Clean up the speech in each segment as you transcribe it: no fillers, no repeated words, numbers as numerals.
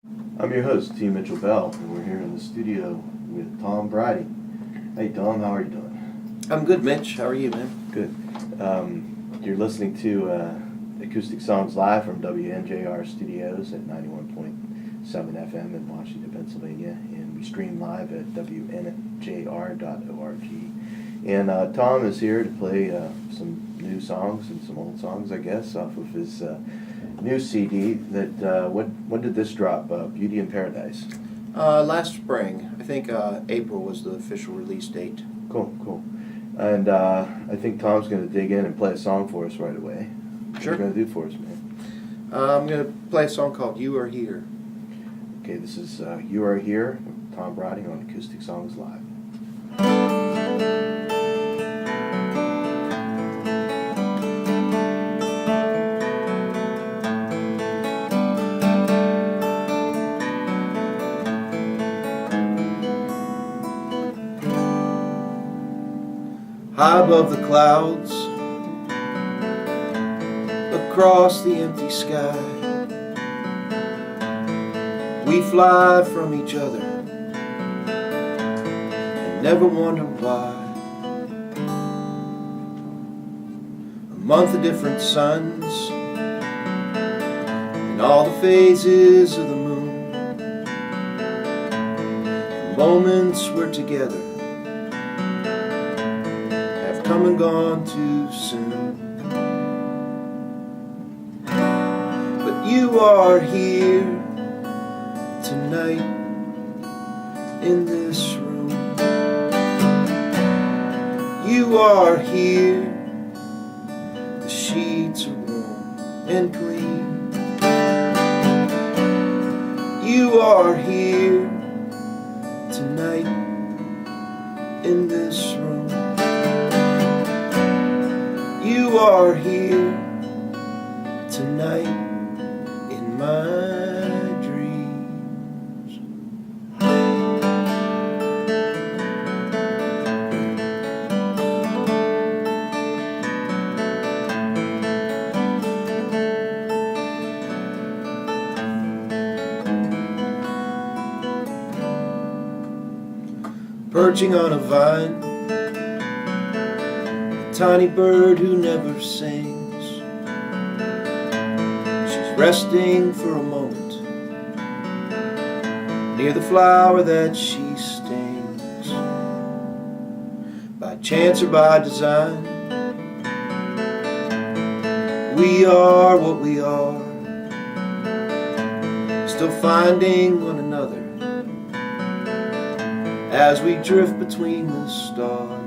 I'm your host, T. Mitchell Bell, and we're here in the studio with Tom Breiding. Hey, Tom, how are you doing? I'm good, Mitch. How are you, man? Good. You're listening to Acoustic Songs Live from WNJR Studios at 91.7 FM in Washington, Pennsylvania, and we stream live at WNJR.org. And Tom is here to play some new songs and some old songs, I guess, off of his new CD. When did this drop? Beauty in Paradise. Last spring. I think April was the official release date. Cool. And I think Tom's going to dig in and play a song for us right away. Sure. What are you going to do for us, man? I'm going to play a song called You Are Here. Okay, this is You Are Here, with Tom Breiding on Acoustic Songs Live. High above the clouds, across the empty sky, we fly from each other and never wonder why. A month of different suns and all the phases of the moon. The moments we're together come and gone too soon. But you are here tonight in this room. You are here. The sheets are warm and clean. You are here tonight in this room. You are here tonight in my dreams. Perching on a vine, tiny bird who never sings. She's resting for a moment near the flower that she stings. By chance or by design, we are what we are, still finding one another as we drift between the stars.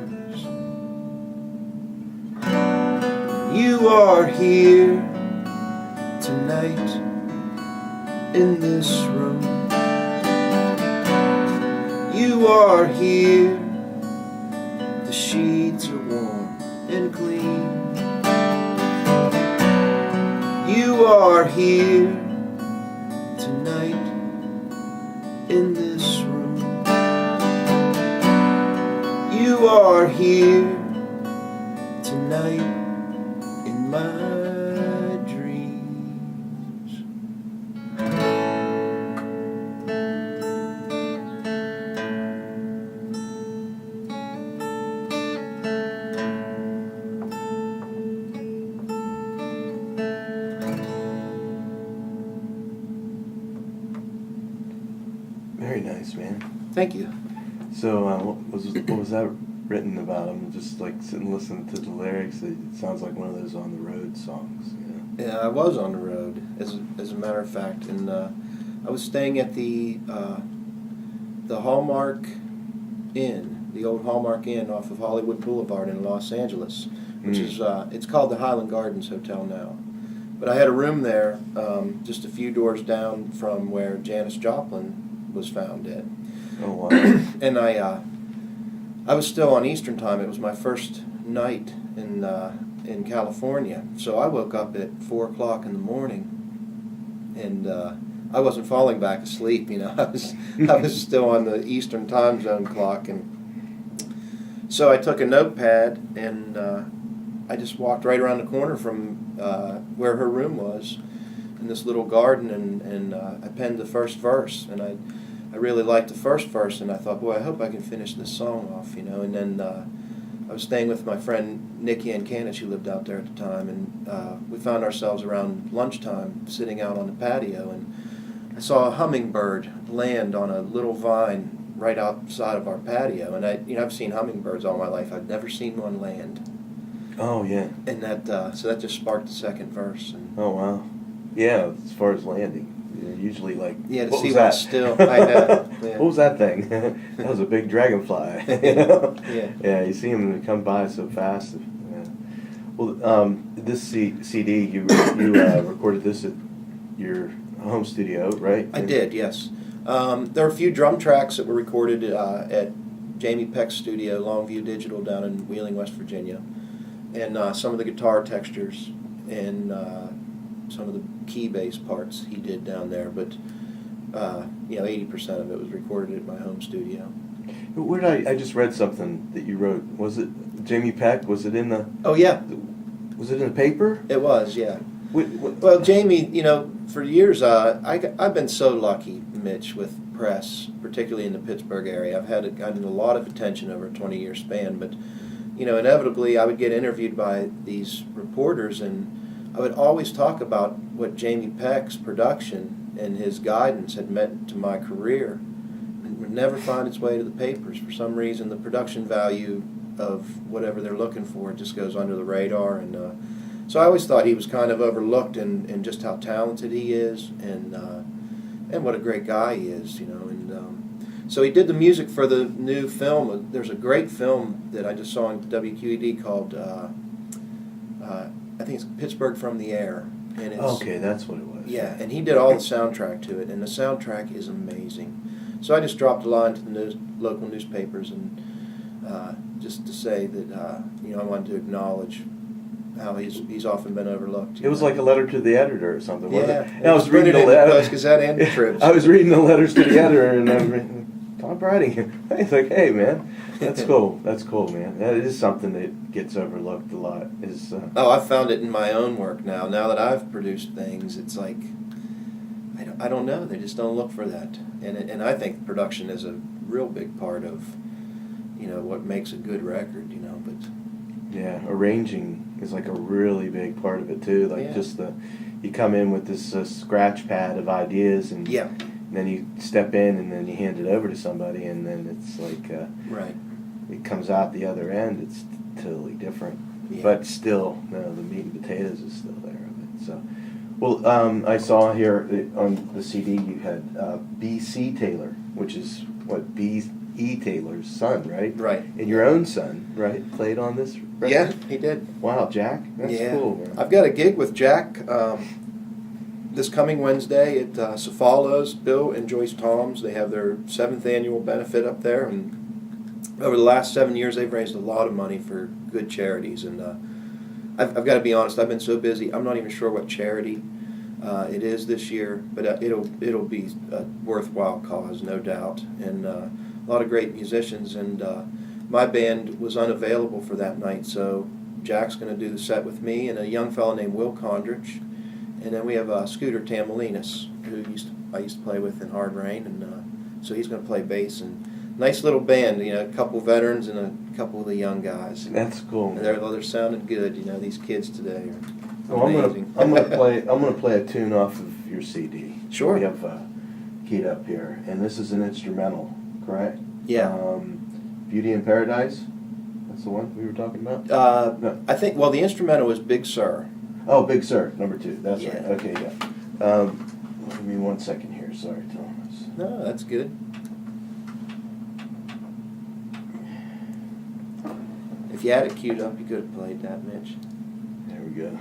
You are here tonight in this room. You are here. The sheets are warm and clean. You are here tonight in this room. You are here tonight in my dreams. Very nice, man. Thank you. So, what was that written about? I'm just like sitting listening to the lyrics. It sounds like one of those on the road songs. Yeah, I was on the road, as a matter of fact, and I was staying at the Hallmark Inn, the old Hallmark Inn off of Hollywood Boulevard in Los Angeles, which is it's called the Highland Gardens Hotel now. But I had a room there, just a few doors down from where Janis Joplin was found dead. Oh wow! And I was still on Eastern Time. It was my first night in California, so I woke up at 4 o'clock in the morning, and I wasn't falling back asleep. You know, I was still on the Eastern Time Zone clock, and so I took a notepad and I just walked right around the corner from where her room was, and in this little garden, and I penned the first verse, and I really liked the first verse, and I thought, boy, I hope I can finish this song off, you know. And then I was staying with my friend Nikki Ancanich, who lived out there at the time, and we found ourselves around lunchtime sitting out on the patio, and I saw a hummingbird land on a little vine right outside of our patio, and I've seen hummingbirds all my life. I'd never seen one land. Oh yeah. And so that just sparked the second verse. And Oh wow. Yeah, as far as landing, you're usually like, yeah, to what see was one that? still. I know. Yeah. What was that thing? That was a big dragonfly. You know? Yeah. Yeah, you see them come by so fast. Yeah. Well, this CD you recorded this at your home studio, right? I did, yes. There are a few drum tracks that were recorded at Jamie Peck's studio, Longview Digital, down in Wheeling, West Virginia, and some of the guitar textures and some of the key bass parts he did down there. But 80% of it was recorded at my home studio. Where did I just read something that you wrote? Was it Jamie Peck? Was it in the? Oh yeah, Was it in the paper? it was. Yeah. What? Well, Jamie, for years, I've been so lucky, Mitch, with press, particularly in the Pittsburgh area. I've gotten a lot of attention over a 20-year span, but, inevitably I would get interviewed by these reporters, and I would always talk about what Jamie Peck's production and his guidance had meant to my career, and would never find its way to the papers. For some reason, the production value of whatever they're looking for just goes under the radar, and so I always thought he was kind of overlooked in just how talented he is, and what a great guy he is, And so he did the music for the new film. There's a great film that I just saw on WQED called I think it's Pittsburgh from the Air, and it's Okay, that's what it was. yeah, and he did all the soundtrack to it, and the soundtrack is amazing. So I just dropped a line to the local newspapers, and just to say that I wanted to acknowledge how he's often been overlooked. It was like a letter to the editor or something, wasn't Yeah, it? And I was reading the the letter. Post-Gazette and the Tribs. I was reading the letters to the editor, and I'm reading, Tom Breiding. He's like, "Hey, man, that's cool. That's cool, man. That is something that gets overlooked a lot." Oh, I've found it in my own work now. Now that I've produced things, it's like I don't know. They just don't look for that, and I think production is a real big part of what makes a good record. But yeah, arranging is like a really big part of it too. Like Yeah. you come in with this scratch pad of ideas, and yeah, then you step in, and then you hand it over to somebody, and then it's like right. it comes out the other end. It's totally different, Yeah. but still, no, the meat and potatoes is still there of it. So, well, I saw here on the CD you had B.C. Taylor, which is what B.E. Taylor's son, right? Right. And your own son, right, played on this record? Yeah, he did. Wow, Jack, that's Yeah. cool, man. I've got a gig with Jack this coming Wednesday at Cefalos. Bill and Joyce Toms, they have their 7th annual benefit up there, and over the last 7 years they've raised a lot of money for good charities. And I've got to be honest, I've been so busy, I'm not even sure what charity it is this year, but it'll be a worthwhile cause, no doubt, and a lot of great musicians. And my band was unavailable for that night, so Jack's going to do the set with me and a young fellow named Will Condrich, and then we have Scooter Tamalinas, who I used to play with in Hard Rain, and so he's going to play bass. And nice little band, a couple veterans and a couple of the young guys. That's cool. And they're sounding good. These kids today are Well, amazing. I'm gonna play a tune off of your CD. Sure. We have keyed up here, and this is an instrumental, correct? Yeah. Beauty in Paradise. That's the one we were talking about. No. I think. Well, the instrumental was Big Sur. Oh, Big Sur, number 2. That's Yeah. right. Okay, yeah. Give me 1 second here. Sorry, Thomas. No, that's good. If you had it queued up, you could have played that, Mitch. There we go.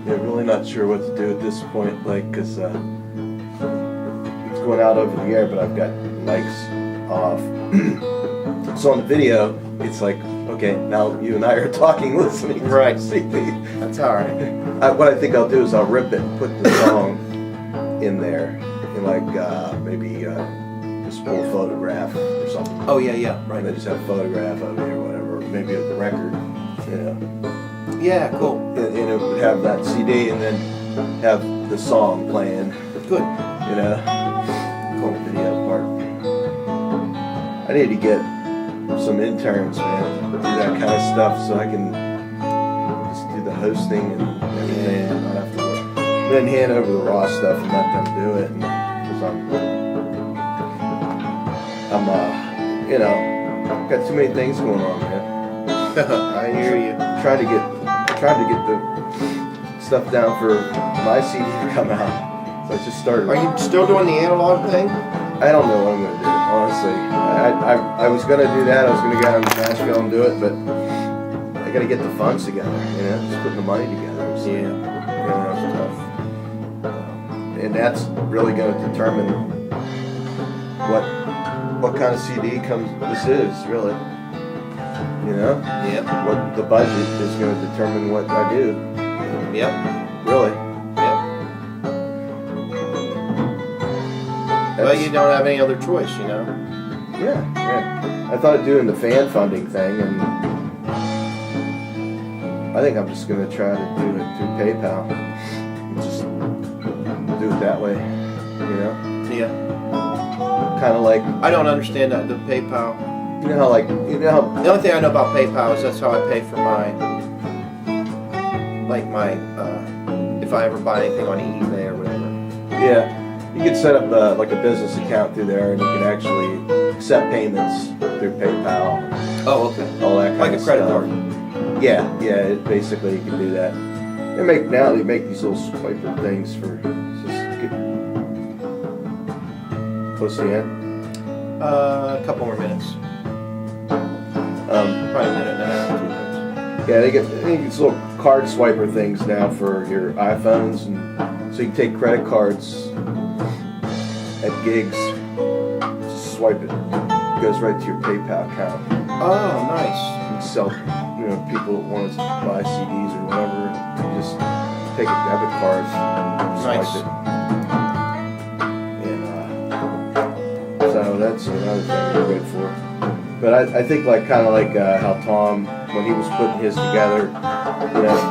Yeah, really not sure what to do at this point, because it's going out over the air, but I've got mics off. So on the video, it's like Okay, now you and I are talking, listening to Right. the CD. That's all right. What I think I'll do is I'll rip it and put the song in there, in like maybe just a little photograph or something. Oh yeah, right. And I just have a photograph of it or whatever, maybe of the record, Yeah, cool. and it would have that CD and then have the song playing, Good. cool video part. I need to get some interns, man, do that kind of stuff so I can just do the hosting and everything and not have to work. Then hand over the raw stuff and let them do it, because I'm got too many things going on, man. I hear you. Trying to get the stuff down for my CD to come out. So I just started. Are you still doing the analog thing? I don't know what I'm gonna do, honestly. I was gonna do that. I was gonna go down to Nashville and do it, but I gotta get the funds together. Just putting the money together. So, it's tough. And that's really gonna determine what kind of CD this is, really. Yep. What the budget is gonna determine what I do. Yep. Really. Yep. Well, you don't have any other choice, Yeah. I thought of doing the fan funding thing, and I think I'm just going to try to do it through PayPal. Just do it that way, Yeah. Kind of like, I don't understand the PayPal. you know how The only thing I know about PayPal is that's how I pay for my if I ever buy anything on eBay or whatever. yeah, you could set up like a business account through there, and you can actually accept payments through PayPal. Oh, okay. All that kind Like of a credit stuff. card. Yeah, basically you can do that. They make these little swiper things for just close to the end. A couple more minutes. Probably a minute and a half, 2 minutes. Yeah, they get these little card swiper things now for your iPhones, and so you can take credit cards at gigs, just swipe it, it goes right to your PayPal account. Oh, nice. You can sell, people that want to buy CDs or whatever, you just take a debit card, swipe Nice. it. And so that's another thing we're good for. But I think kind of like how Tom, when he was putting his together,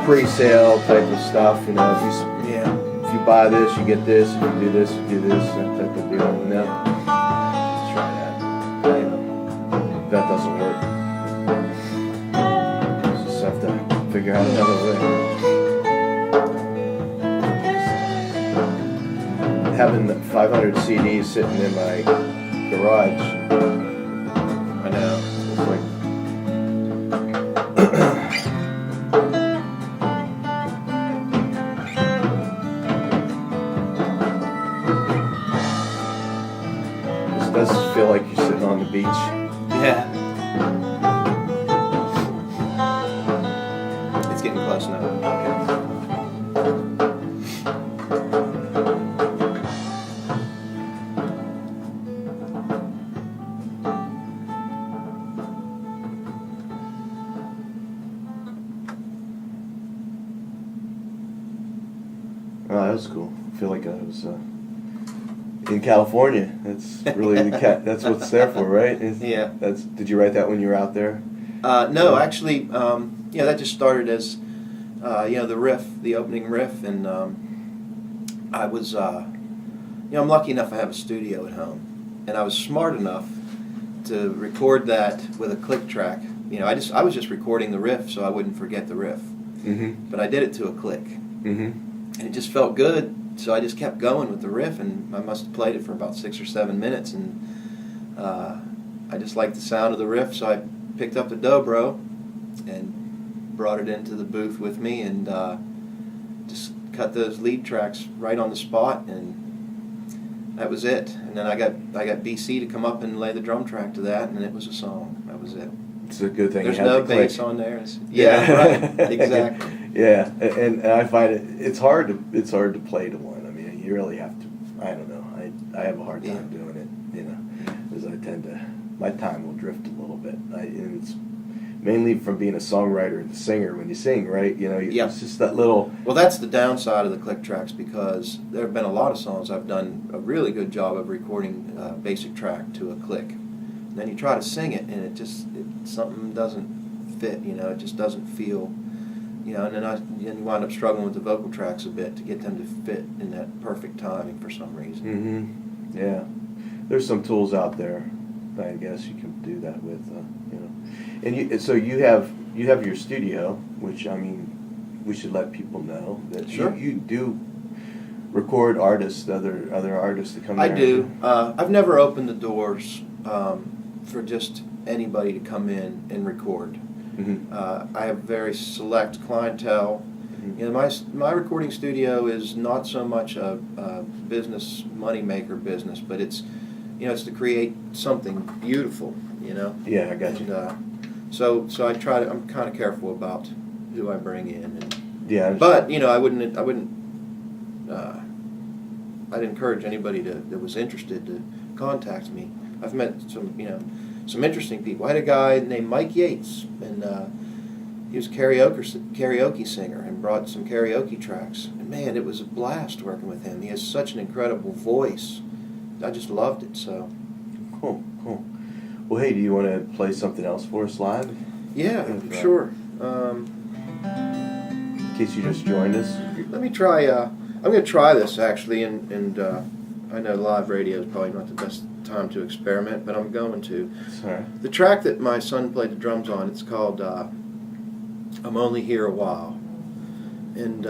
pre-sale type of stuff, if you buy this, you get this, if you do this, you do this, that type of deal. Let's try that. If that doesn't work, just have to figure out another way. Having 500 CDs sitting in my garage, I know. it's like this does feel like you're sitting on the beach. Yeah. It's getting close now. Oh, that was cool. I feel like I was in California. That's really that's what it's there for, right? Yeah. Did you write that when you were out there? No, actually, that just started as, the riff, the opening riff, and I was, I'm lucky enough I have a studio at home, and I was smart enough to record that with a click track. I was just recording the riff so I wouldn't forget the riff, but I did it to a click, and it just felt good. So I just kept going with the riff, and I must have played it for about 6 or 7 minutes, and I just liked the sound of the riff, so I picked up the dobro and brought it into the booth with me, and just cut those lead tracks right on the spot, and that was it. And then I got BC to come up and lay the drum track to that, and it was a song. That was it. It's a good thing. There's you had no the click. bass on there. Yeah, right. Exactly. Yeah, and I find it's hard to play to one. I mean, you really have to. I don't know. I have a hard time doing it. Because I tend to, my time will drift a little bit. mainly from being a songwriter and a singer. When you sing, right? You know, Yeah. it's just that little. Well, that's the downside of the click tracks, because there have been a lot of songs I've done a really good job of recording a basic track to a click. And then you try to sing it, and something doesn't fit. You know, it just doesn't feel. You know, and then you wind up struggling with the vocal tracks a bit to get them to fit in that perfect timing for some reason. Mm-hmm. Yeah, there's some tools out there, I guess you can do that with. You know, and so you have your studio, which, I mean, we should let people know that Sure. you do record artists, other artists that come I there. do. I've never opened the doors for just anybody to come in and record. Mm-hmm. I have very select clientele. Mm-hmm. You know, my recording studio is not so much a business moneymaker business, but it's to create something beautiful. You know. Yeah, I got you. And, so I try to. I'm kind of careful about who I bring in. Yeah. But you know, I'd encourage anybody that was interested to contact me. I've met some interesting people. I had a guy named Mike Yates, and he was a karaoke singer and brought some karaoke tracks. And man, it was a blast working with him. He has such an incredible voice. I just loved it. So Cool. Well, hey, do you want to play something else for us live? yeah, If, sure. In case you just joined us. Let me try. I'm going to try this actually, and I know live radio is probably not the best time to experiment, but I'm going to. Sorry. The track that my son played the drums on, it's called "I'm Only Here a While," and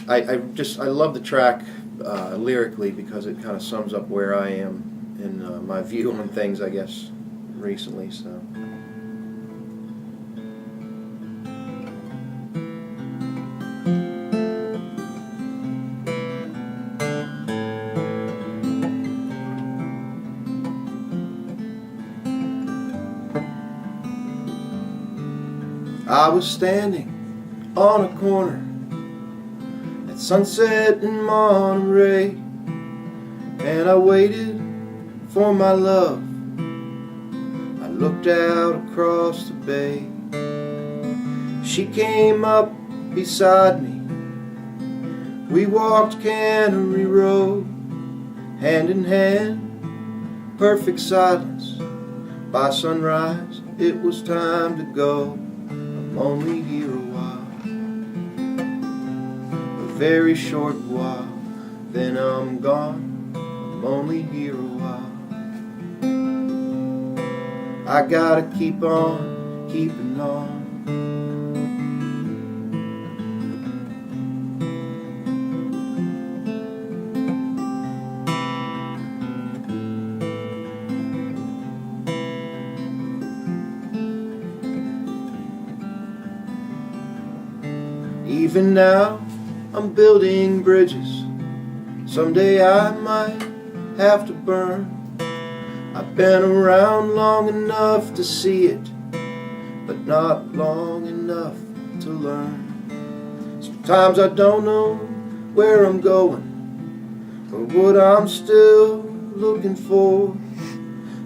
I love the track lyrically because it kind of sums up where I am in my view on things, I guess, recently. So. I was standing on a corner at sunset in Monterey, and I waited for my love. I looked out across the bay. She came up beside me. We walked Cannery Road, hand in hand, perfect silence. By sunrise, it was time to go. I'm only here a while, a very short while, then I'm gone. I'm only here a while. I gotta keep on keeping on. Even now, I'm building bridges. Someday I might have to burn. I've been around long enough to see it, but not long enough to learn. Sometimes I don't know where I'm going or what I'm still looking for,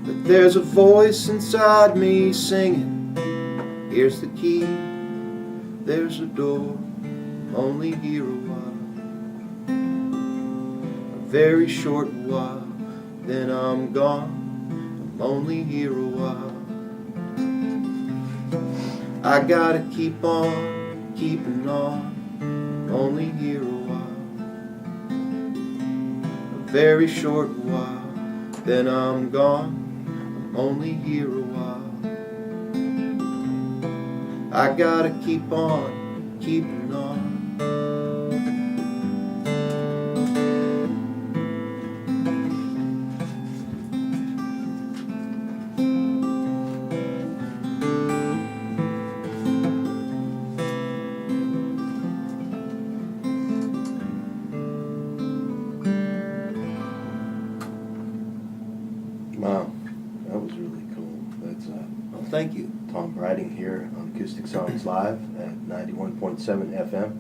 but there's a voice inside me singing, here's the key, there's a door. Only here a while, a very short while, then I'm gone. I'm only here a while. I gotta keep on keeping on. I'm only here a while, a very short while, then I'm gone. I'm only here a while. I gotta keep on keeping on. Wow, that was really cool. That's Well, thank you. Tom Breiding here on Acoustic Songs Live at 91.7 FM,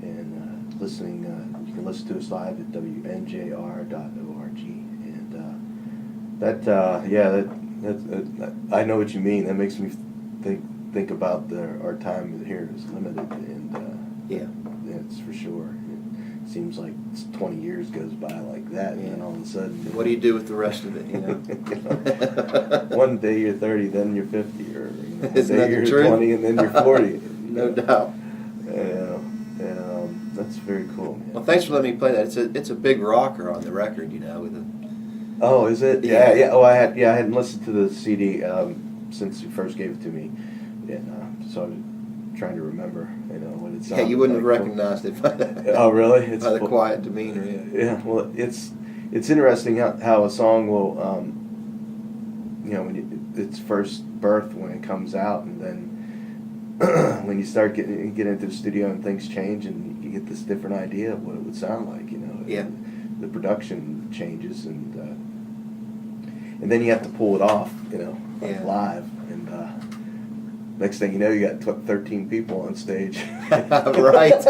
and listening. You can listen to us live at WNJR.org, and that I know what you mean. That makes me think about our time here is limited, and Yeah. it's for sure. It seems like 20 years goes by like that, and then all of a sudden. What do you do with the rest of it? You know. One day you're 30, then you're 50, or one Isn't day that the you're truth? 20, and then you're 40. No doubt. Yeah, that's very cool, man. Well, thanks for letting me play that. It's a big rocker on the record, you know, with a. Oh, is it? Yeah. Yeah. Oh, I hadn't listened to the CD since you first gave it to me, and so I was trying to remember, what it sounded. Yeah, you wouldn't have like. recognized it by that. Oh, really? It's by the quiet demeanor. Yeah. Yeah. Well, it's interesting how a song will, when its first birth when it comes out, and then when you start get into the studio and things change, and you get this different idea of what it would sound like, Yeah. The production changes, and then you have to pull it off, Yeah. live, and next thing you know, you got 13 people on stage. Right.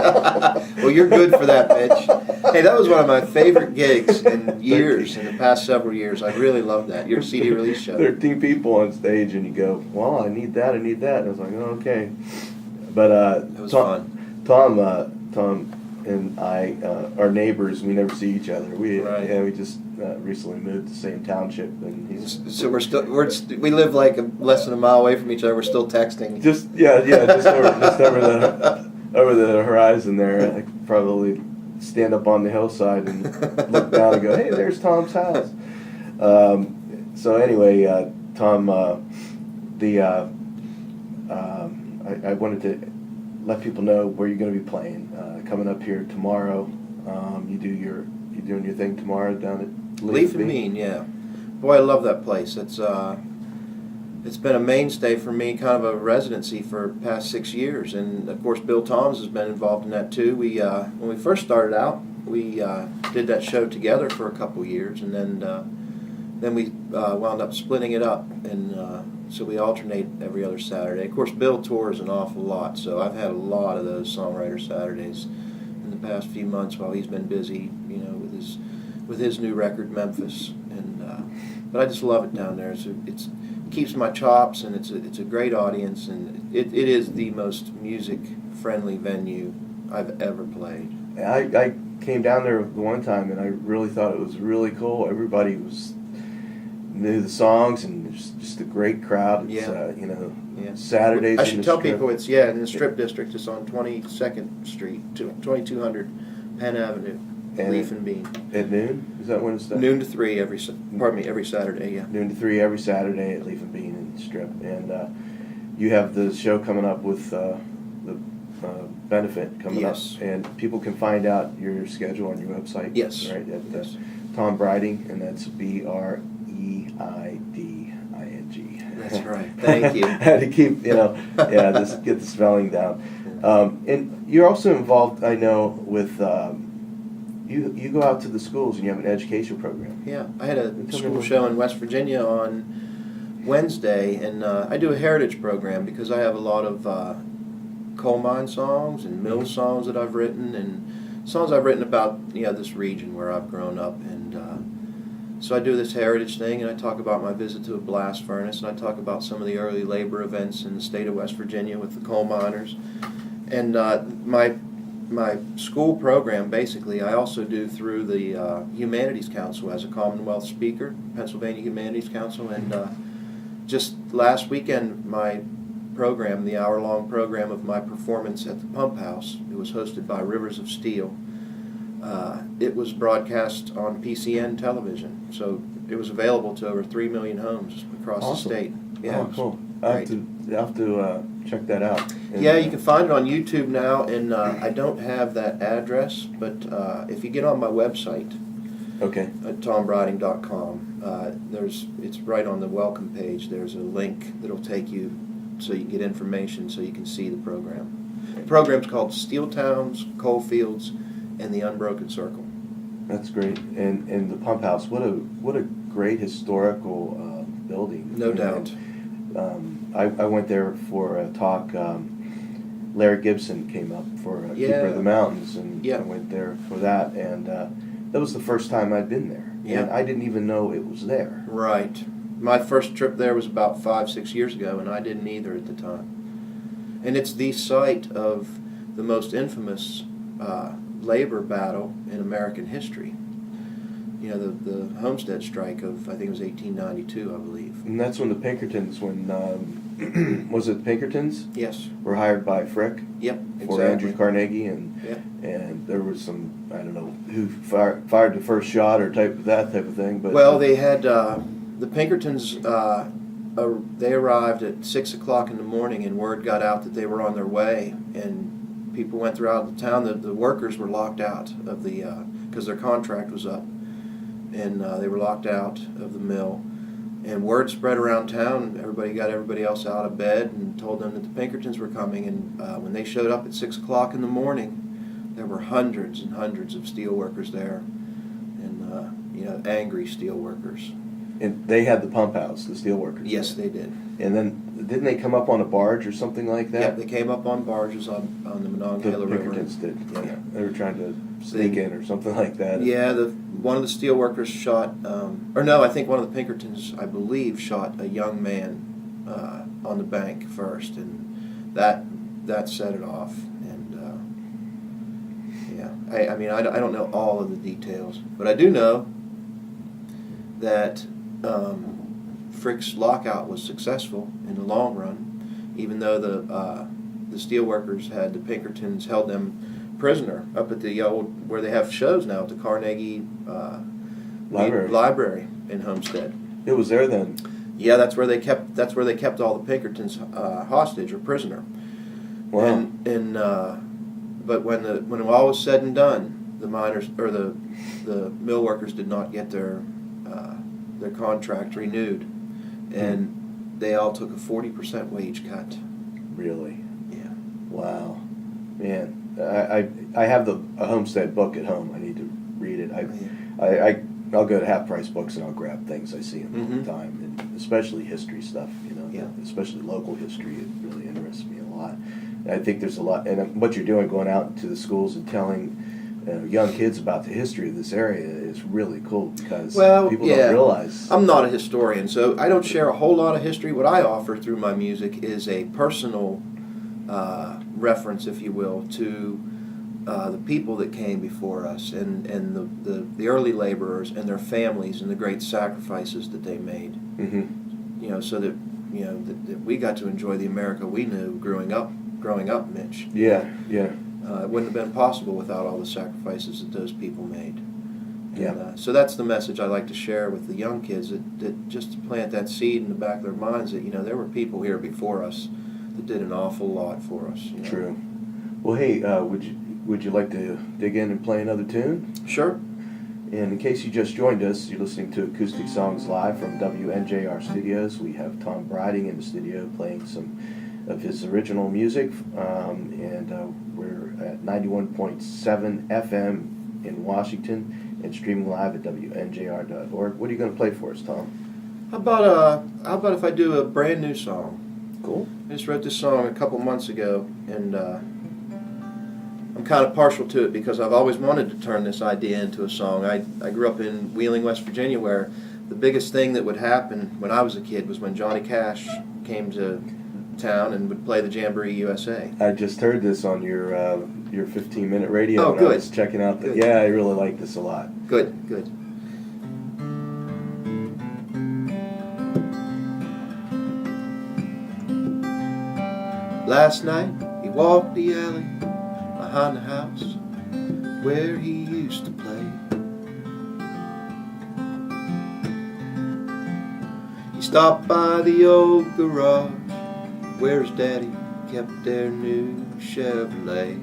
Well, you're good for that, Mitch. Hey, that was one of my favorite gigs in years, in the past several years. I really loved that. Your CD release show. 13 people on stage, and you go, well, I need that. And I was like, oh, okay. But It was fun. Tom and I are neighbors. We never see each other. We just recently moved to the same township, and he's So we live like less than a mile away from each other. We're still texting. just over the horizon there. I could probably stand up on the hillside and look down and go, hey, there's Tom's house. So anyway, Tom, I wanted to let people know where you're going to be playing. Coming up here tomorrow, you doing your thing tomorrow down at Leaf and Bean, yeah. Boy, I love that place. It's been a mainstay for me, kind of a residency for the past 6 years, and of course Bill Toms has been involved in that too. We when we first started out, we did that show together for a couple years, and then we wound up splitting it up, and so we alternate every other Saturday. Of course, Bill tours an awful lot, so I've had a lot of those Songwriter Saturdays in the past few months while he's been busy, with his new record, Memphis. And but I just love it down there. It keeps my chops, and it's a great audience, and it is the most music-friendly venue I've ever played. I came down there one time, and I really thought it was really cool. Everybody knew the songs, and it's just a great crowd. It's, Yeah. Saturdays. I should tell Strip. people it's in the Strip District. It's on 22nd Street, 2200 Penn Avenue, And Leaf and Bean. At noon? Is that when it's done? Noon to 3 every Saturday. Yeah. Noon to 3 every Saturday at Leaf and Bean and Strip. And you have the show coming up with the benefit coming up. And people can find out your schedule on your website. Yes. Right? At Yes. Tom Breiding, and that's Breiding. That's right. Thank you. Had to keep, just get the spelling down. And you're also involved, I know, with you go out to the schools and you have an education program. Yeah, I had a school show in West Virginia on Wednesday, and I do a heritage program because I have a lot of coal mine songs and mill songs that I've written, and songs I've written about this region where I've grown up, and so I do this heritage thing, and I talk about my visit to a blast furnace, and I talk about some of the early labor events in the state of West Virginia with the coal miners, and my school program, basically, I also do through the Humanities Council as a Commonwealth speaker, Pennsylvania Humanities Council, and just last weekend, my program, the hour-long program of my performance at the Pump House, it was hosted by Rivers of Steel. It was broadcast on PCN television, so it was available to over 3 million homes across the state. Yeah, cool. I have to check that out. And, yeah, you can find it on YouTube now, and I don't have that address, but if you get on my website, at tombreiding.com, it's right on the welcome page. There's a link that'll take you so you can get information so you can see the program. The program's called Steel Towns, Coal Fields, and the Unbroken Circle. That's great. And the Pump House, what a great historical building. No doubt. I went there for a talk. Larry Gibson came up for Keeper of the Mountains, and I went there for that. And that was the first time I'd been there. Yeah. And I didn't even know it was there. Right. My first trip there was about 5-6 years ago, and I didn't either at the time. And it's the site of the most infamous labor battle in American history. You know, the Homestead strike of, I think it was 1892, I believe. And that's when the Pinkertons, was it Pinkertons? Yes. Were hired by Frick? Yep, For exactly. Andrew Carnegie, and Yeah. and there was some, I don't know who fired the first shot or that type of thing, but Well, they had the Pinkertons. They arrived at 6 o'clock in the morning, and word got out that they were on their way. And people went throughout the town. The workers were locked out of the because their contract was up, and they were locked out of the mill. And word spread around town. Everybody got everybody else out of bed and told them that the Pinkertons were coming. And when they showed up at 6 o'clock in the morning, there were hundreds and hundreds of steel workers there, and angry steel workers. and they had the pump house, the steelworkers. Yes, they did. And then didn't they come up on a barge or something like that? Yep, they came up on barges on the Monongahela The River. Pinkertons did. Yeah. They were trying to sneak in or something like that. Yeah, one of the steel workers shot, or no, I think one of the Pinkertons, I believe, shot a young man on the bank first, and that set it off. And I mean, I don't know all of the details, but I do know that Frick's lockout was successful in the long run, even though the steel workers had the Pinkertons held them prisoner up at the old where they have shows now at the Carnegie Library in Homestead. It was there then. Yeah, that's where they kept all the Pinkertons hostage or prisoner. Wow. But when all was said and done, the miners or the mill workers did not get their contract renewed, and they all took a 40% wage cut. Really? Yeah. Wow. Man, I have a Homestead book at home. I need to read it. I'll go to Half Price Books and I'll grab things I see in all the time, and especially history stuff. Yeah. Especially local history. It really interests me a lot. And I think there's a lot, and what you're doing, going out to the schools and telling young kids about the history of this area is really cool because people don't realize. I'm not a historian, so I don't share a whole lot of history. What I offer through my music is a personal reference, if you will, to the people that came before us and the early laborers and their families and the great sacrifices that they made. Mm-hmm. So that that we got to enjoy the America we knew growing up, Mitch. Yeah. It wouldn't have been possible without all the sacrifices that those people made. Yeah. And, so that's the message I like to share with the young kids, that just to plant that seed in the back of their minds that there were people here before us that did an awful lot for us. True. Well, hey, would you like to dig in and play another tune? Sure. And in case you just joined us, you're listening to Acoustic Songs Live from WNJR Studios. We have Tom Breiding in the studio playing some of his original music, and we're at 91.7 FM in Washington and streaming live at WNJR.org. What are you going to play for us, Tom? How about if I do a brand new song? Cool. I just wrote this song a couple months ago, and I'm kind of partial to it because I've always wanted to turn this idea into a song. I grew up in Wheeling, West Virginia, where the biggest thing that would happen when I was a kid was when Johnny Cash came to town and would play the Jamboree USA. I just heard this on your 15-minute radio. Oh, when good. I was checking out Good. Yeah, I really like this a lot. Good. Last night he walked the alley behind the house where he used to play. He stopped by the old garage where his daddy kept their new Chevrolet.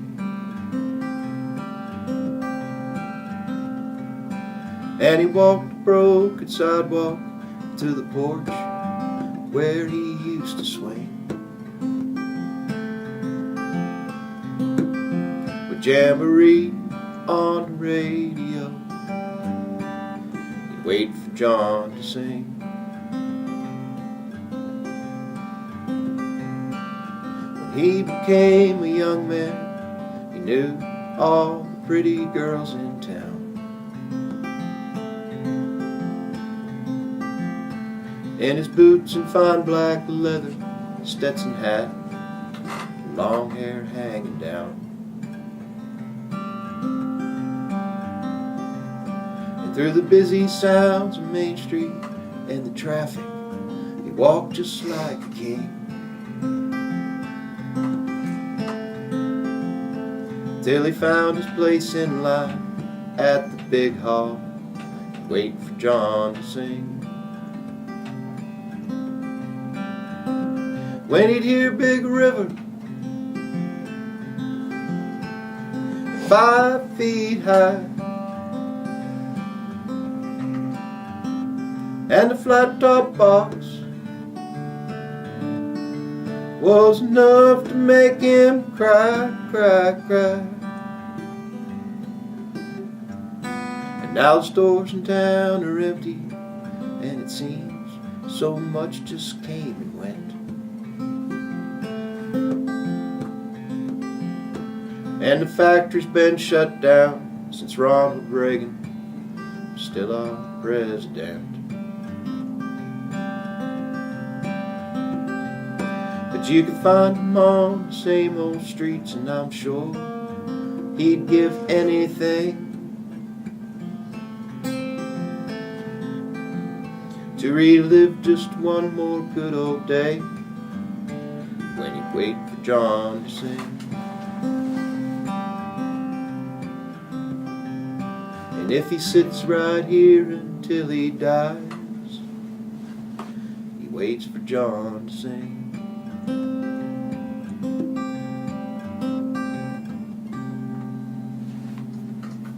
And he walked the broken sidewalk to the porch where he used to swing. With Jamboree on the radio, he'd wait for John to sing. When he became a young man, he knew all the pretty girls in town. in his boots and fine black leather, Stetson hat, long hair hanging down. And through the busy sounds of Main Street and the traffic, he walked just like a king, till he found his place in line at the big hall, waiting for John to sing. When he'd hear Big River 5 feet high, and the flat top box was enough to make him cry, cry, cry. And now the stores in town are empty, and it seems so much just came and went. And the factory's been shut down since Ronald Reagan was still our president. But you can find him on the same old streets, and I'm sure he'd give anything to relive just one more good old day when he'd wait for John to sing. And if he sits right here until he dies, he waits for John to sing.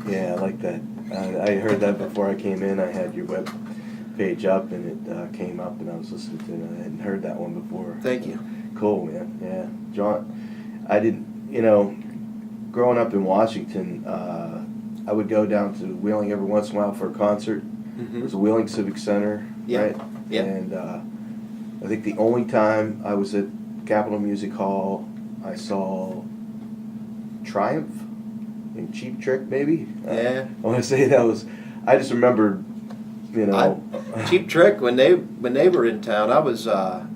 Yeah, I like that. I heard that before I came in. I had your web page up, and it came up, and I was listening to it. I hadn't heard that one before. Thank you. Cool, man. Yeah, John. I didn't, growing up in Washington, I would go down to Wheeling every once in a while for a concert. Mm-hmm. It was a Wheeling Civic Center, Yeah. right? Yeah. And I think the only time I was at Capitol Music Hall, I saw Triumph and Cheap Trick, maybe. Yeah. I want to say that was. I just remember, Cheap Trick, when they were in town, I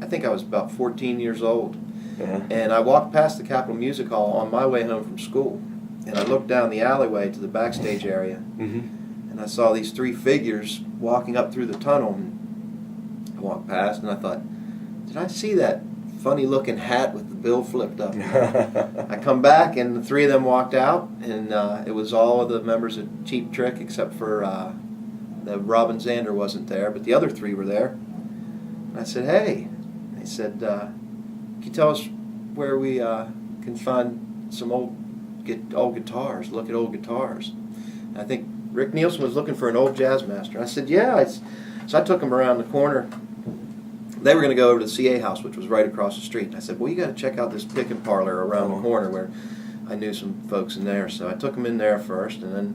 think I was about 14 years old, Yeah. and I walked past the Capitol Music Hall on my way home from school, and I looked down the alleyway to the backstage area, Mm-hmm. and I saw these 3 figures walking up through the tunnel. And I walked past, and I thought, did I see that funny-looking hat with the bill flipped up? I come back, and the 3 of them walked out, and it was all of the members of Cheap Trick except for the Robin Zander wasn't there, but the other 3 were there. And I said, "Hey," they said, "Can you tell us where we can find some old guitars? Look at old guitars." And I think Rick Nielsen was looking for an old jazz master. I said, "Yeah." So I took him around the corner. They were going to go over to the CA House, which was right across the street. And I said, "Well, you got to check out this pick and parlor around the corner," where I knew some folks in there. So I took him in there first, and then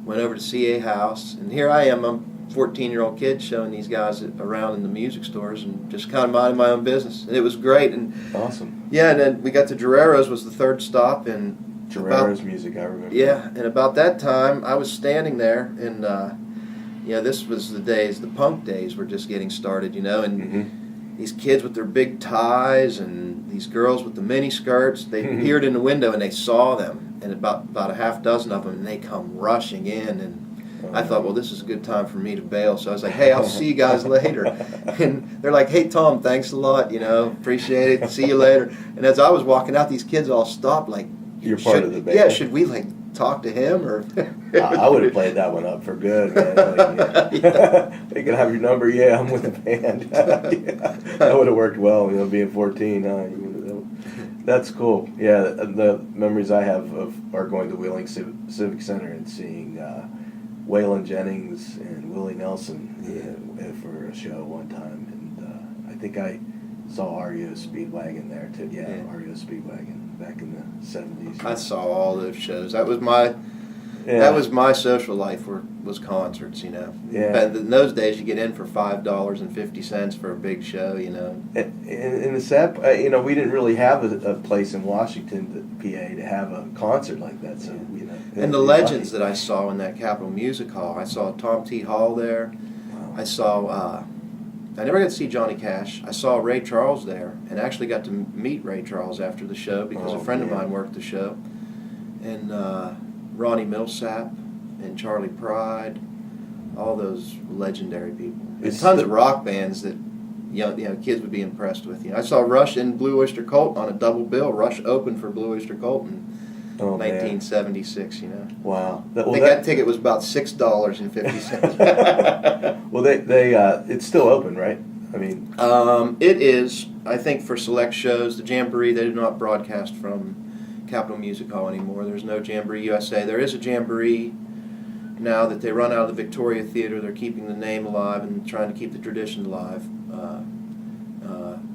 went over to CA House. And here I am, I'm a 14-year-old kid showing these guys around in the music stores and just kind of minding my own business. And it was great. And Awesome. yeah, and then we got to Guerrero's was the 3rd stop. And Guerrero's music, I remember. yeah, and about that time, I was standing there, and this was the punk days were just getting started, and Mm-hmm. these kids with their big ties and these girls with the mini skirts, they peered in the window and they saw them, and about a half dozen of them, and they come rushing in, and I thought, well, this is a good time for me to bail, so I was like, "Hey, I'll see you guys later." And they're like, "Hey, Tom, thanks a lot, appreciate it, see you later." And as I was walking out, these kids all stopped, like, You're part of the band. Yeah, should we talk to him or? I would have played that one up for good, man. They can have your number. Yeah, I'm with the band. Yeah, that would have worked well. Being 14, that's cool. Yeah, the memories I have are going to Wheeling Civic Center and seeing Waylon Jennings and Willie Nelson for a show one time, and I think I saw REO Speedwagon there too. Yeah, REO Speedwagon back in the 70s. I saw all those shows. That was my social life was concerts, Yeah. But in those days, you get in for $5.50 for a big show, In the SEP, we didn't really have a place in Washington, PA, to have a concert like that. So And the legends that I saw in that Capitol Music Hall, I saw Tom T. Hall there. Wow. I saw I never got to see Johnny Cash. I saw Ray Charles there, and actually got to meet Ray Charles after the show because a friend of mine worked the show. And Ronnie Millsap and Charlie Pride, all those legendary people. There's tons of rock bands that kids would be impressed with. I saw Rush and Blue Oyster Cult on a double bill. Rush opened for Blue Oyster Cult in 1976. Wow. I think that ticket was about $6.50. Well, they it's still open, right? I mean, it is. I think for select shows, the Jamboree, they do not broadcast from Capitol Music Hall anymore. There's no Jamboree USA. There is a Jamboree now that they run out of the Victoria Theater. They're keeping the name alive and trying to keep the tradition alive.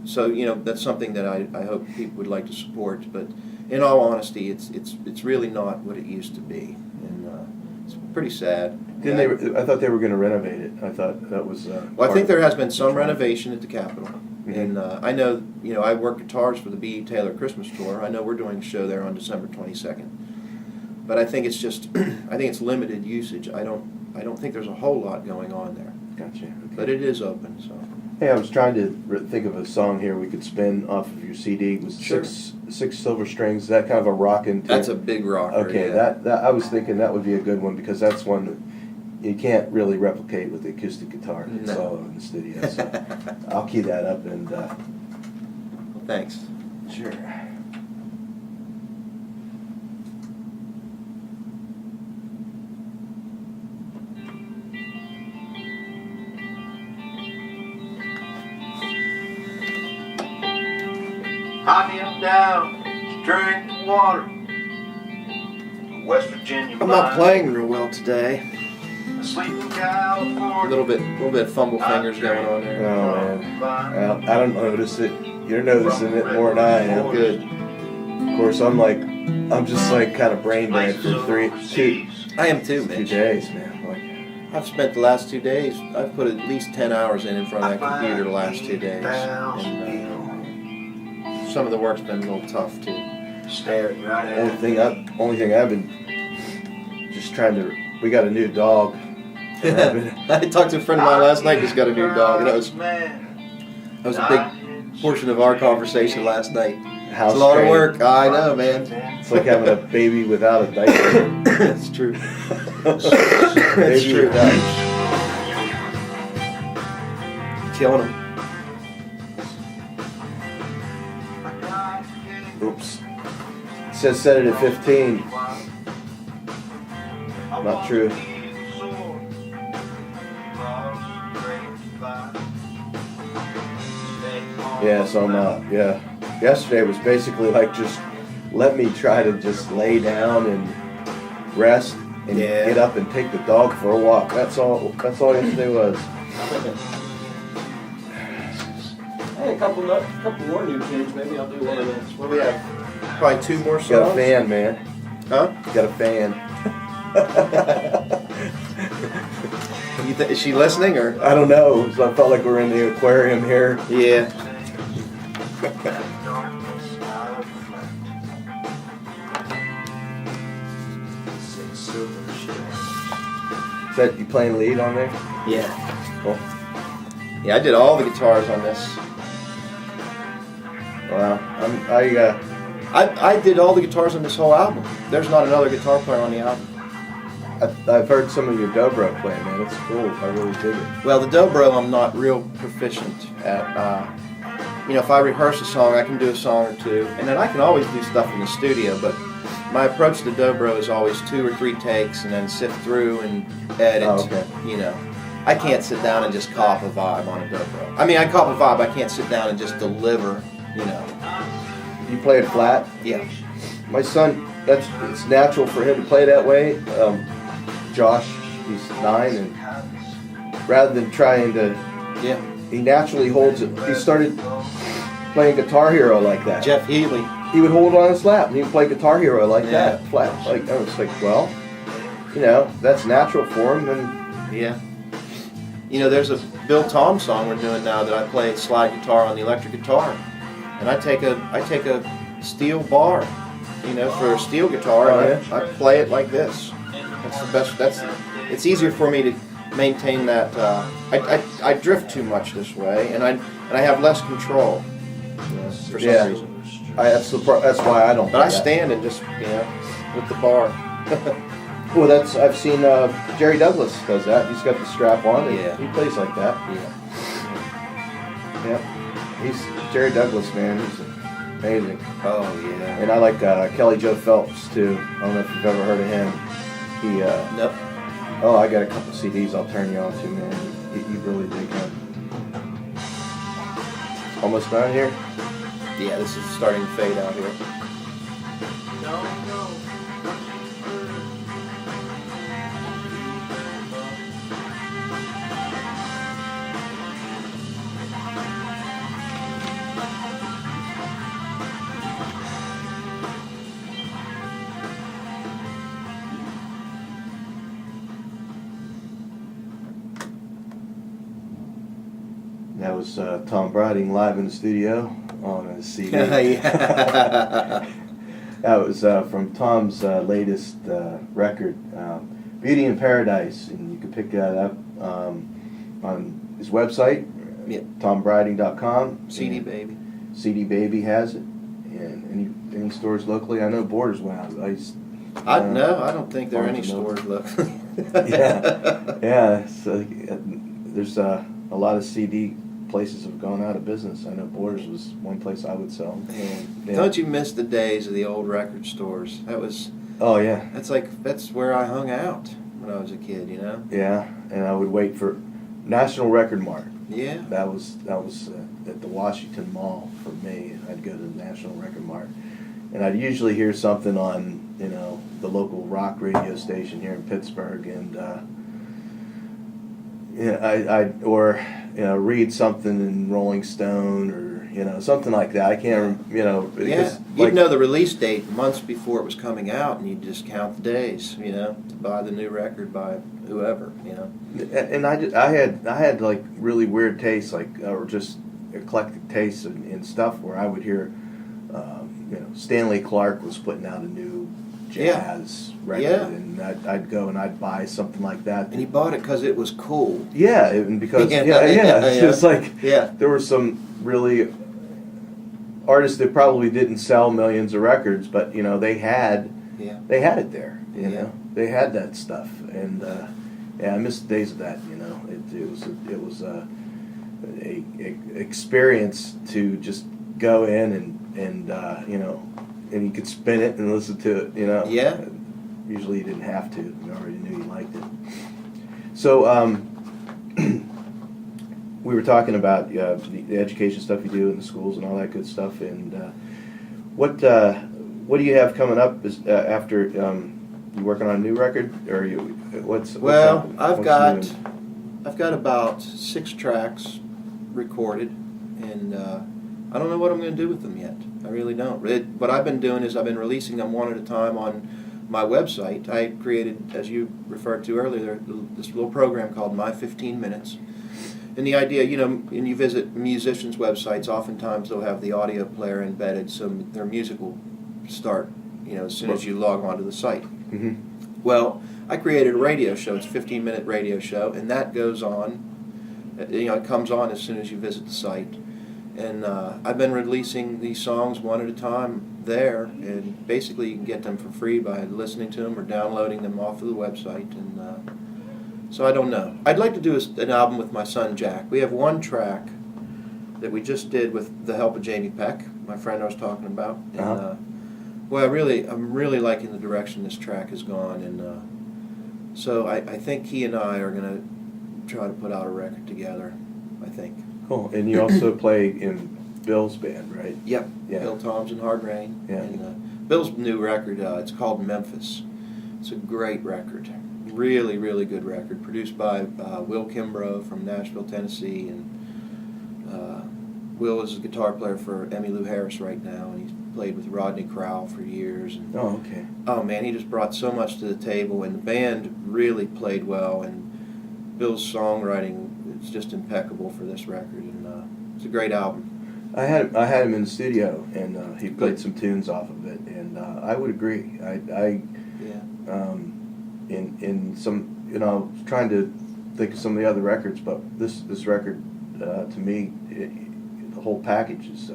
So that's something that I hope people would like to support. But in all honesty, it's really not what it used to be, and it's pretty sad. I thought they were going to renovate it. I thought that was. Well, I think there has been some renovation at the Capitol, and I know I work guitars for the B.E. Taylor Christmas tour. I know we're doing a show there on December 22nd, but I think it's just I think it's limited usage. I don't think there's a whole lot going on there. Gotcha. Okay. But it is open, so. Hey, I was trying to think of a song here we could spin off of your CD. It was Sure. six silver strings. Is that kind of a rockin'? That's a big rocker. Okay, yeah. that I was thinking that would be a good one because that's one that you can't really replicate with the acoustic guitar solo in the studio. So I'll key that up and. Well, thanks. Sure. I kneel down to drink the water. West Virginia. I'm not playing real well today. Asleep in California. A little bit of fumble fingers going on there. Oh man, well, I don't notice it. You're noticing it more than I am. Good. Of course, I'm just like kind of brain dead for two I am too, man. days, man. Like, I've spent the last 2 days. I've put at least 10 hours in front of that computer the last 2 days. And, some of the work's been a little tough too. Staring right at only thing I've been just trying to. We got a new dog. I talked to a friend of mine last night. Just got a new dog, and that was a big portion of our conversation last night. House It's a lot of train. work. I know, man. It's like having a baby without a diaper. That's true. That's Baby true. without. Killing him. Oops. It says set it at 15. Not true. Yeah, so I'm yesterday was basically like just let me try to just lay down and rest and get up and take the dog for a walk. That's all yesterday was. Hey, a couple more new tunes. Maybe I'll do one of those. What do we have? Probably 2 more songs. Got a fan, man. Huh? Got a fan. Is she listening or? I don't know. So I felt like we're in the aquarium here. Yeah. Is that you playing lead on there? Yeah. Cool. Yeah, I did all the guitars on this. Wow. I did all the guitars on this whole album. There's not another guitar player on the album. I've heard some of your dobro play, man. It's cool. I really dig it. Well, the dobro I'm not real proficient at. If I rehearse a song, I can do a song or two, and then I can always do stuff in the studio. But my approach to dobro is always 2 or 3 takes, and then sift through and edit. Oh, okay. I can't sit down and just cop a vibe on a dobro. I mean, I cop a vibe. I can't sit down and just deliver. You play it flat? Yeah. My son, it's natural for him to play that way. Josh, he's 9, and rather than trying to, he naturally holds it. He started playing Guitar Hero like that. Jeff Healey. He would hold on his lap, and he would play Guitar Hero like that, flat. Like I was like, well, that's natural for him, and Yeah. There's a Bill Tom song we're doing now that I play slide guitar on the electric guitar, and I take a steel bar, for a steel guitar, and I play it like this. That's the best. It's easier for me to maintain that. I drift too much this way, and I have less control. For some Yeah. reason. That's why I don't. But I do that. stand and just with the bar. Well, I've seen Jerry Douglas does that. He's got the strap on, and Yeah. he plays like that. Yeah. Yeah, he's Jerry Douglas, man. He's amazing. Oh yeah. And I like Kelly Joe Phelps too. I don't know if you've ever heard of him. He Nope. oh, I got a couple CDs I'll turn you on to, man. You really dig him. Almost done here. Yeah, this is starting to fade out here. That was Tom Breiding live in the studio on a CD. Yeah. That was from Tom's latest record, Beauty in Paradise, and you can pick that up on his website, Yep. tombriding.com. CD And Baby. CD Baby has it, and any stores locally. I know Borders went out. No, I don't think there are any Barnes and Noble. stores left. Yeah. So there's a lot of CD places have gone out of business. I know Borders was one place I would sell. Yeah. Don't you miss the days of the old record stores? Oh yeah. That's where I hung out when I was a kid, you know? Yeah, and I would wait for National Record Mart. Yeah. That was at the Washington Mall for me. And I'd go to the National Record Mart, and I'd usually hear something on the local rock radio station here in Pittsburgh, and I'd read something in Rolling Stone or something like that. I can't Yeah. because, You'd know the release date months before it was coming out, and you'd just count the days, to buy the new record by whoever, And I had like really weird tastes, or just eclectic tastes in stuff where I would hear, Stanley Clarke was putting out a new jazz record, Yeah. and I'd go and I'd buy something like that. And you bought it because it was cool. Yeah, and because Yeah, it's just like Yeah. there were some really artists that probably didn't sell millions of records, but they had Yeah. it there. Yeah. They had that stuff, and I miss the days of that. It was a experience to just go in and you could spin it and listen to it. Yeah. Usually you didn't have to. You already knew you liked it. So we were talking about the education stuff you do in the schools and all that good stuff. And what do you have coming up after you working on a new record, or what's Well, happening? I've What's new got about 6 tracks recorded, and I don't know what I'm going to do with them yet. I really don't. What I've been doing is I've been releasing them one at a time on my website. I created, as you referred to earlier, this little program called My 15 Minutes. And the idea, when you visit musicians' websites, oftentimes they'll have the audio player embedded, so their music will start, as soon as you log onto the site. Mm-hmm. Well, I created a radio show. It's a 15-minute radio show, and that goes on. It comes on as soon as you visit the site. And I've been releasing these songs one at a time there, and basically you can get them for free by listening to them or downloading them off of the website. And so I don't know. I'd like to do an album with my son Jack. We have one track that we just did with the help of Jamie Peck, my friend I was talking about. And, Uh-huh. well, I'm really liking the direction this track has gone, and so I think he and I are going to try to put out a record together, I think. Cool. And you also play in Bill's band, right? Yep. Yeah. Bill Tom's and Hard Rain. Yeah. And Bill's new record, it's called Memphis. It's a great record. Really, really good record. Produced by Will Kimbrough from Nashville, Tennessee. And Will is a guitar player for Emmylou Harris right now, and he's played with Rodney Crowell for years. And, Oh, okay. oh, man, he just brought so much to the table, and the band really played well, and Bill's songwriting is just impeccable for this record, and it's a great album. I had him in the studio, and he played some tunes off of it, and I would agree. Yeah. In some, trying to think of some of the other records, but this record, to me, the whole package is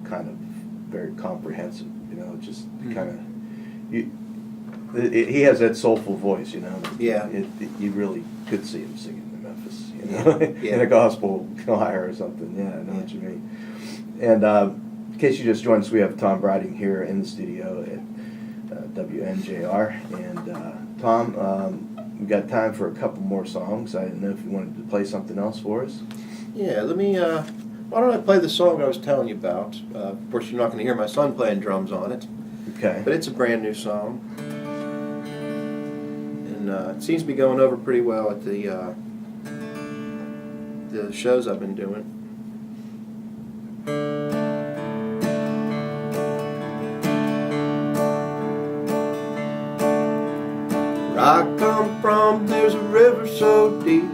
kind of very comprehensive. You know, just kind of he has that soulful voice. You know, Yeah. You really could see him singing in Memphis. You know, Yeah. in a gospel choir or something. Yeah, I know what you mean. And in case you just joined us, we have Tom Breiding here in the studio at WNJR. And Tom, we got time for a couple more songs. I didn't know if you wanted to play something else for us. Yeah, let me, why don't I play the song I was telling you about? Of course, you're not going to hear my son playing drums on it, Okay. but it's a brand new song. And it seems to be going over pretty well at the shows I've been doing. Where I come from, there's a river so deep,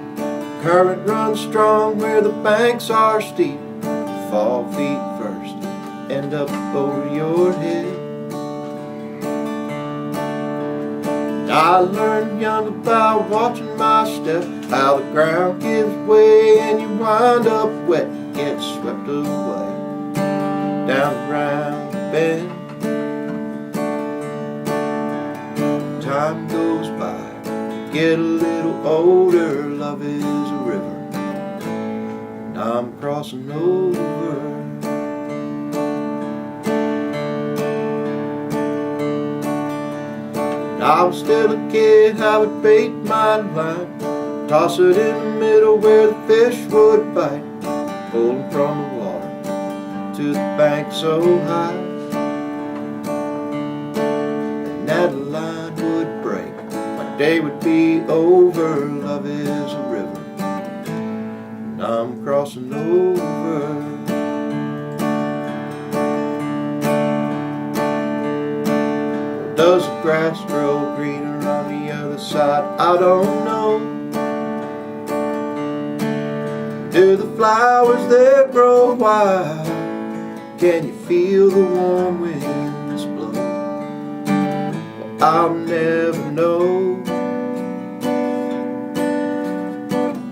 current runs strong where the banks are steep. Fall feet first, end up over your head. And I learned young about watching my step, how the ground gives way and you wind up wet, get swept away down around the bend. Time goes by, get a little older, love is a river, and I'm crossing over. When I was still a kid, I would bait my line, toss it in the middle where the fish would bite, pulling from the water to the bank so high, and that line would break, my day would be over. Love is a river, and I'm crossing over. Does the grass grow greener on the other side? I don't know. Do the flowers there grow wild? Can you feel the warm winds blow? Well, I'll never know.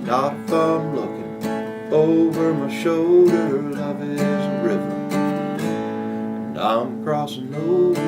Not if I'm looking over my shoulder. Love is a river, and I'm crossing over.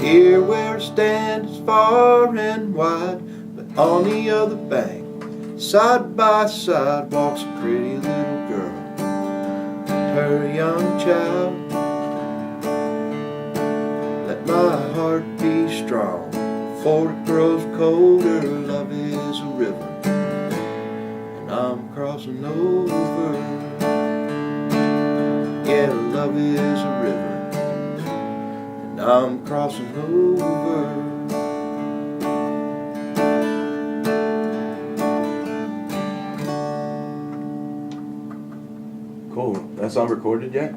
Here where it stands is far and wide, but on the other bank, side by side, walks a pretty little girl and her young child. Let my heart be strong before it grows colder. Love is a river, and I'm crossing over. Yeah, love is a river, I'm crossing over. Cool. That's unrecorded yet?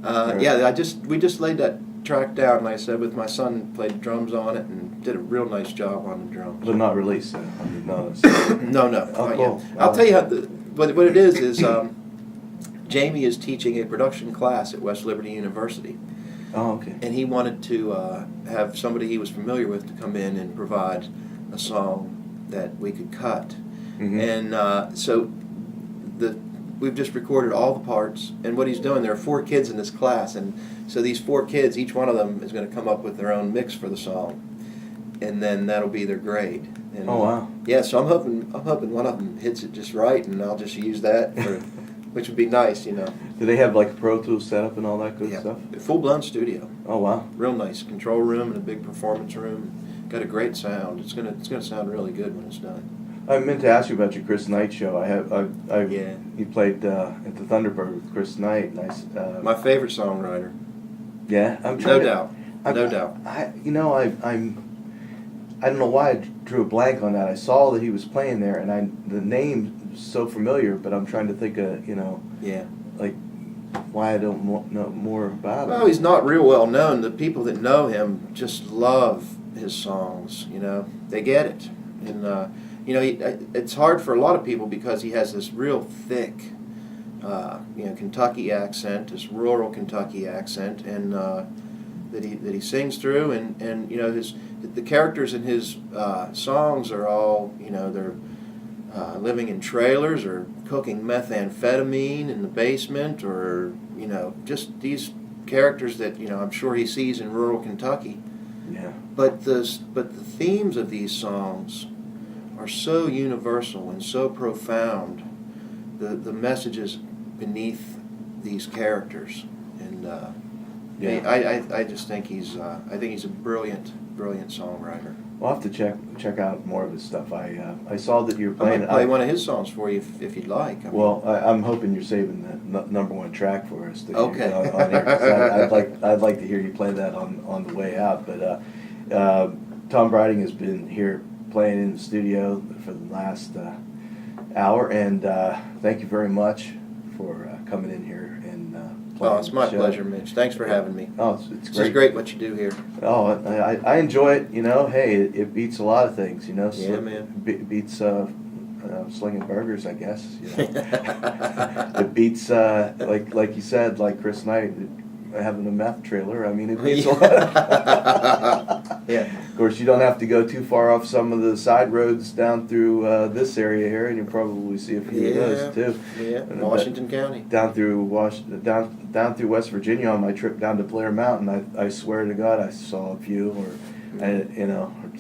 Yeah, we just laid that track down, like I said, with my son, played drums on it and did a real nice job on the drums. But not released. I mean, no. No, Oh, not cool. yet. I'll tell you how what it is Jamie is teaching a production class at West Liberty University. Oh, okay. And he wanted to have somebody he was familiar with to come in and provide a song that we could cut. Mm-hmm. And so we've just recorded all the parts. And what he's doing, there are 4 kids in this class, and so these 4 kids, each one of them is going to come up with their own mix for the song, and then that'll be their grade. And, Oh, wow. Yeah, so I'm hoping one of them hits it just right, and I'll just use that for. Which would be nice, you know. Do they have like a Pro Tools setup and all that good stuff? Full-blown studio. Oh, wow. Real nice control room and a big performance room. Got a great sound. It's gonna sound really good when it's done. I meant to ask you about your Chris Knight show. Yeah. You played at the Thunderbird with Chris Knight. Nice. My favorite songwriter. Yeah, I'm No trying. doubt. No doubt. I don't know why I drew a blank on that. I saw that he was playing there, and the name was so familiar, but I'm trying to think of, Yeah. like, why I don't know more about him. Well, he's not real well known. The people that know him just love his songs. They get it, and it's hard for a lot of people because he has this real thick, Kentucky accent, this rural Kentucky accent, and that he sings through, and the characters in his songs are all they're living in trailers or cooking methamphetamine in the basement, or just these characters that I'm sure he sees in rural Kentucky. Yeah. But the themes of these songs are so universal and so profound. The messages beneath these characters, and I just think he's a brilliant songwriter. We'll have to check out more of his stuff. I saw that you're I playing. might play one of his songs for you if you'd like. I'm hoping you're saving the number one track for us. Okay. On here, 'cause I'd like to hear you play that on the way out. But Tom Breiding has been here playing in the studio for the last hour, and thank you very much for coming in here and playing. Oh, it's my the show. pleasure, Mitch. Thanks for having me. Oh, it's It's great. just great what you do here. Oh, I enjoy it. Hey, it beats a lot of things. Yeah, man. Beats slinging burgers, I guess. It beats like you said, like Chris Knight having a meth trailer. I mean, it beats a lot. Yeah. Of course, you don't have to go too far off some of the side roads down through this area here, and you'll probably see a few of those too. Yeah, Washington County. Down through down through West Virginia on my trip down to Blair Mountain, I swear to God I saw a few, or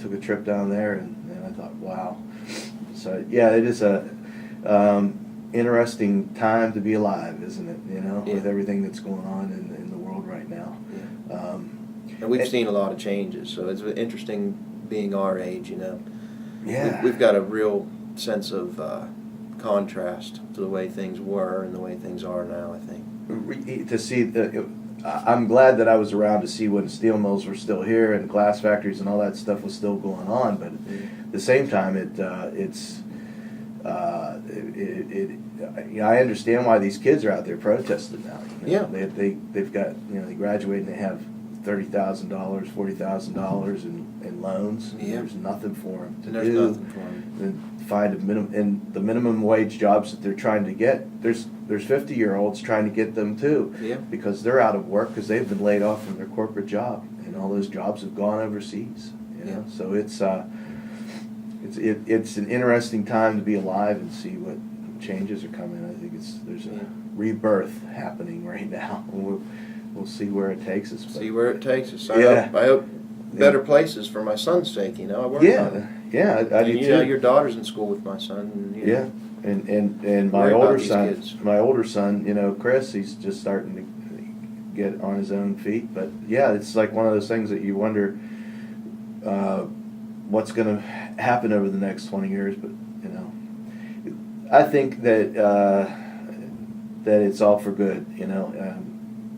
took a trip down there, and I thought, wow. So yeah, it is a interesting time to be alive, isn't it? Yeah. With everything that's going on in the world right now. Yeah. And we've seen a lot of changes, so it's interesting being our age. Yeah. We've got a real sense of contrast to the way things were and the way things are now, I think. To see, I'm glad that I was around to see when steel mills were still here and glass factories and all that stuff was still going on. But at the same time, I understand why these kids are out there protesting now. Yeah. They've got they graduate and they have $30,000, $40,000 in loans. Yeah. There's nothing for them to There's do. nothing for them. And find the minimum wage jobs that they're trying to get. There's 50-year-olds trying to get them too. Yeah. Because they're out of work because they've been laid off from their corporate job, and all those jobs have gone overseas. Yeah. So it's an interesting time to be alive and see what changes are coming. I think there's a rebirth happening right now. We'll see where it takes us. See where it takes us. Yeah. I hope better places for my son's sake. I work on it. Yeah, I do too. Your daughter's in school with my son. And, and my Worry about older these son, kids. Chris, he's just starting to get on his own feet. But yeah, it's like one of those things that you wonder what's going to happen over the next 20 years. But I think that it's all for good.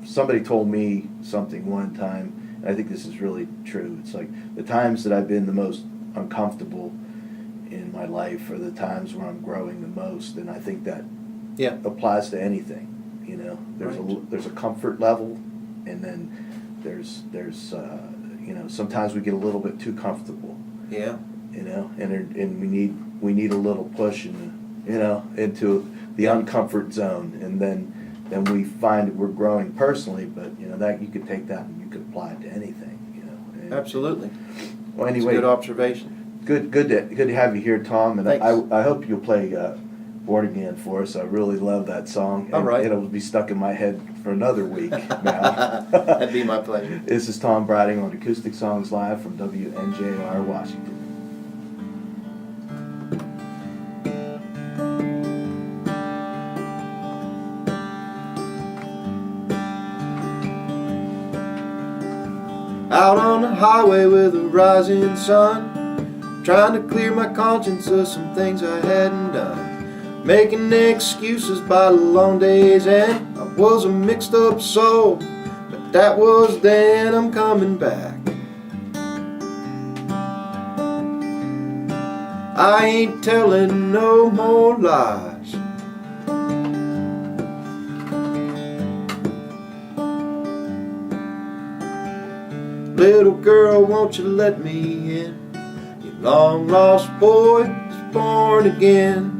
Somebody told me something one time, and I think this is really true. It's like the times that I've been the most uncomfortable in my life are the times where I'm growing the most, and I think that applies to anything. There's a comfort level, and then there's sometimes we get a little bit too comfortable. Yeah. And we need a little push into the uncomfort zone, and then we find we're growing personally. But that you could take that and you could apply it to anything. Absolutely. Well, It's a anyway, good observation. good to have you here, Tom. And Thanks. I hope you'll play Born Again for us. I really love that song. All right. It'll be stuck in my head for another week now. That'd be my pleasure. This is Tom Breiding on Acoustic Songs Live from WNJR Washington. Out on the highway with a rising sun, trying to clear my conscience of some things I hadn't done, making excuses by the long day's end. I was a mixed up soul, but that was then. I'm coming back. I ain't telling no more lies. Little girl, won't you let me in? Your long lost boy is born again.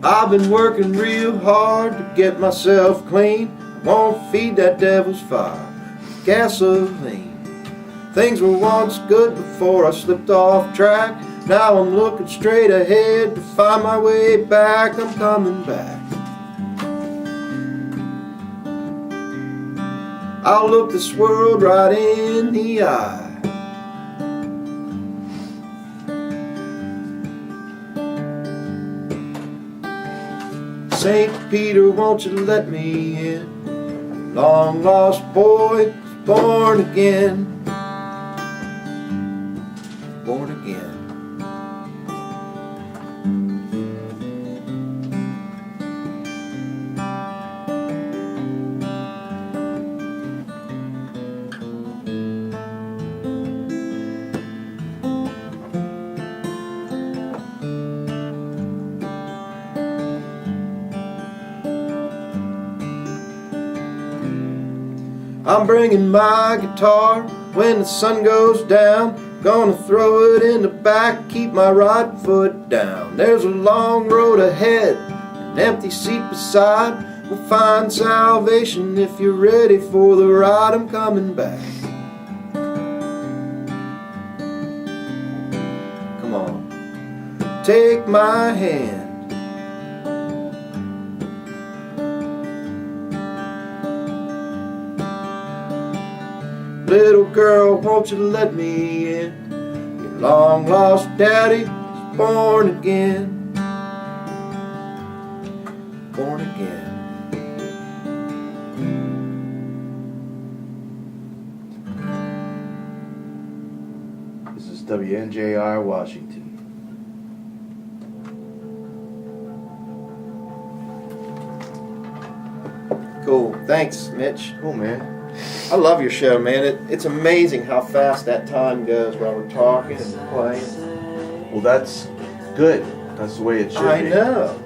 I've been working real hard to get myself clean. I won't feed that devil's fire with gasoline. Things were once good before I slipped off track. Now I'm looking straight ahead to find my way back. I'm coming back. I'll look this world right in the eye. St. Peter, won't you let me in? Long lost boy is born again. Born again. I'm bringing my guitar when the sun goes down. Gonna throw it in the back, keep my right foot down. There's a long road ahead, an empty seat beside. We'll find salvation if you're ready for the ride. I'm coming back. Come on, take my hand. Little girl, won't you let me in? Your long lost daddy is born again. Born again. This is WNJR Washington. Cool, thanks Mitch. Cool, man. I love your show, man. It's amazing how fast that time goes while we're talking and playing. Well, that's good. That's the way it should be. I know.